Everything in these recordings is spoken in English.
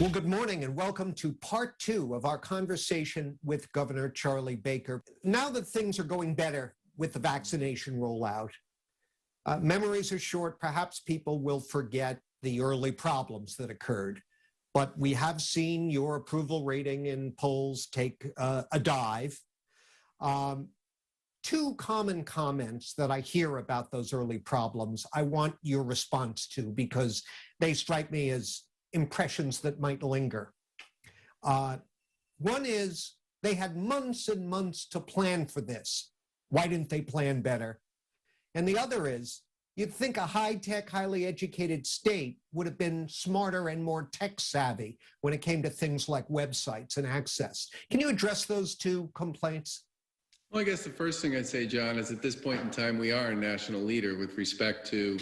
Well, good morning and welcome to part 2 of our conversation with Governor Charlie Baker. Now that things are going better with the vaccination rollout, memories are short. Perhaps people will forget the early problems that occurred. But we have seen your approval rating in polls take a dive. Two common comments that I hear about those early problems, I want your response to because they strike me as impressions that might linger. One is they had months and months to plan for this. Why didn't they plan better? And the other is you'd think a high-tech, highly educated state would have been smarter and more tech-savvy when it came to things like websites and access. Can you address those two complaints? Well, I guess the first thing I'd say, John, is at this point in time, we are a national leader with respect to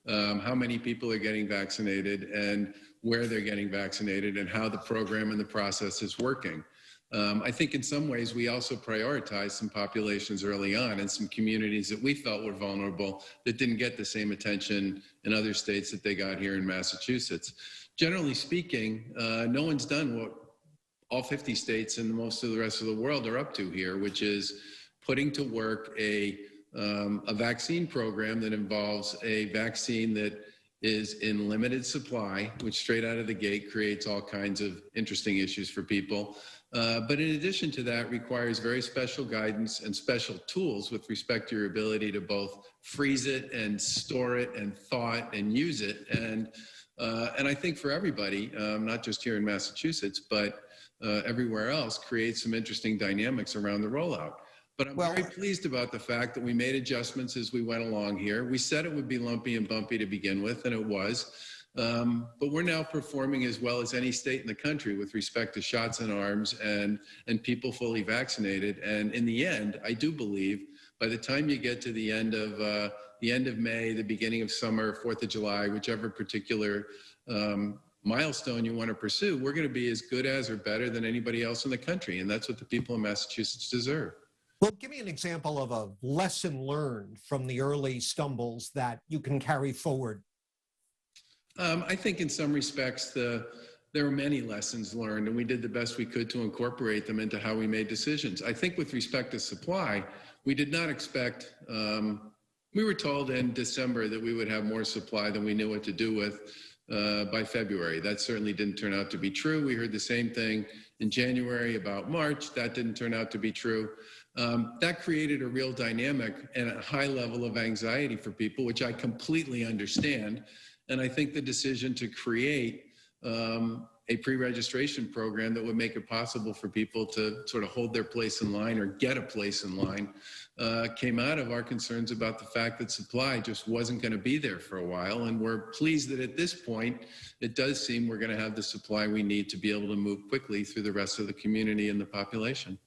how many people are getting vaccinated and where they're getting vaccinated and how the program and the process is working. I think in some ways we also prioritized some populations early on in some communities that we felt were vulnerable that didn't get the same attention in other states that they got here in Massachusetts. Generally speaking, no one's done what all 50 states and most of the rest of the world are up to here, which is putting to work a vaccine program that involves a vaccine that is in limited supply, which straight out of the gate creates all kinds of interesting issues for people. But in addition to that, requires very special guidance and special tools with respect to your ability to both freeze it and store it and thaw it and use it. And I think for everybody, not just here in Massachusetts, but everywhere else, creates some interesting dynamics around the rollout. But I'm very pleased about the fact that we made adjustments as we went along here. We said it would be lumpy and bumpy to begin with, and it was. But we're now performing as well as any state in the country with respect to shots in arms and people fully vaccinated. And in the end, I do believe by the time you get to the end of May, the beginning of summer, 4th of July, whichever particular milestone you want to pursue, we're going to be as good as or better than anybody else in the country. And that's what the people in Massachusetts deserve. Well, give me an example of a lesson learned from the early stumbles that you can carry forward. I think in some respects, there are many lessons learned, and we did the best we could to incorporate them into how we made decisions. I think with respect to supply, we did not expect, we were told in December that we would have more supply than we knew what to do with by February. That certainly didn't turn out to be true. We heard the same thing in January about March. That didn't turn out to be true. That created a real dynamic and a high level of anxiety for people, which I completely understand. And I think the decision to create a pre-registration program that would make it possible for people to sort of hold their place in line or get a place in line came out of our concerns about the fact that supply just wasn't going to be there for a while. And we're pleased that at this point, it does seem we're going to have the supply we need to be able to move quickly through the rest of the community and the population.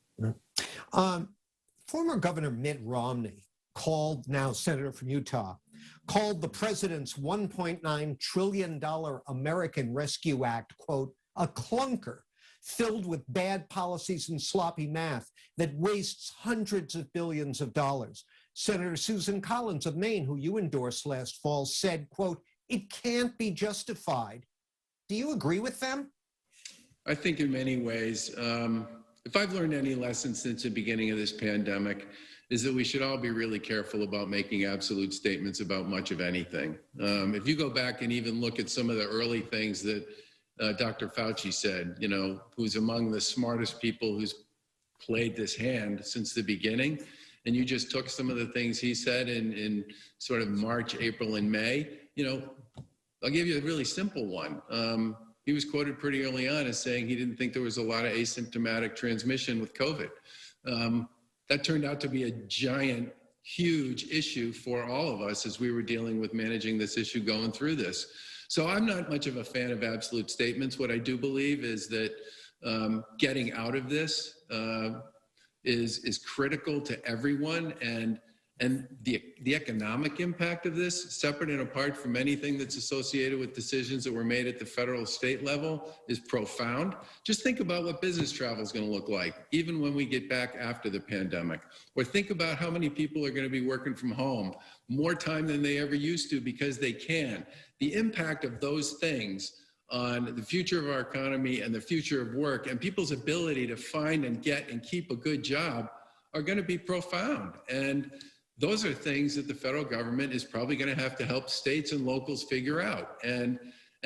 Former Governor Mitt Romney called, now Senator from Utah, called the president's $1.9 trillion American Rescue Act, quote, a clunker filled with bad policies and sloppy math that wastes hundreds of billions of dollars. Senator Susan Collins of Maine, who you endorsed last fall, said, quote, it can't be justified. Do you agree with them? I think in many ways, if I've learned any lessons since the beginning of this pandemic, is that we should all be really careful about making absolute statements about much of anything. If you go back and even look at some of the early things that Dr. Fauci said, you know, who's among the smartest people who's played this hand since the beginning, and you just took some of the things he said in sort of March, April, and May, you know, I'll give you a really simple one. He was quoted pretty early on as saying he didn't think there was a lot of asymptomatic transmission with COVID. That turned out to be a giant, huge issue for all of us as we were dealing with managing this issue going through this. So I'm not much of a fan of absolute statements. What I do believe is that getting out of this is critical to everyone, and the economic impact of this, separate and apart from anything that's associated with decisions that were made at the federal state level, is profound. Just think about what business travel is going to look like, even when we get back after the pandemic. Or think about how many people are going to be working from home more time than they ever used to because they can. The impact of those things on the future of our economy and the future of work and people's ability to find and get and keep a good job are going to be profound. And those are things that the federal government is probably going to have to help states and locals figure out. And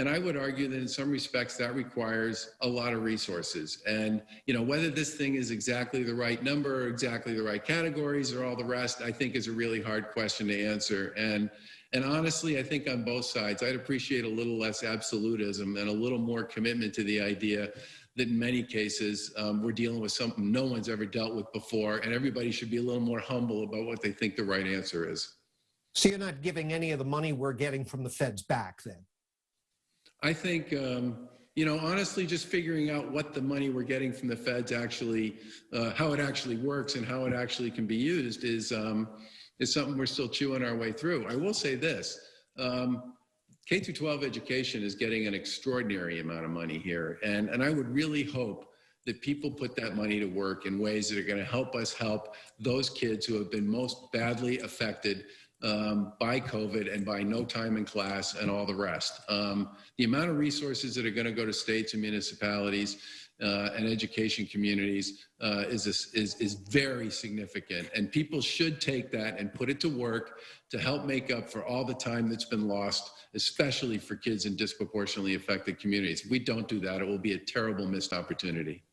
I would argue that in some respects that requires a lot of resources. And, you know, whether this thing is exactly the right number or exactly the right categories or all the rest, I think is a really hard question to answer. And honestly, I think on both sides, I'd appreciate a little less absolutism and a little more commitment to the idea that in many cases, we're dealing with something no one's ever dealt with before, and everybody should be a little more humble about what they think the right answer is. So you're not giving any of the money we're getting from the feds back then? I think, you know, honestly, just figuring out what the money we're getting from the feds actually, how it actually works and how it actually can be used is something we're still chewing our way through. I will say this. K12 Education is getting an extraordinary amount of money here. And I would really hope that people put that money to work in ways that are going to help us help those kids who have been most badly affected by COVID and by no time in class and all the rest. The amount of resources that are going to go to states and municipalities and education communities is very significant. And people should take that and put it to work to help make up for all the time that's been lost, especially for kids in disproportionately affected communities. If we don't do that, it will be a terrible missed opportunity.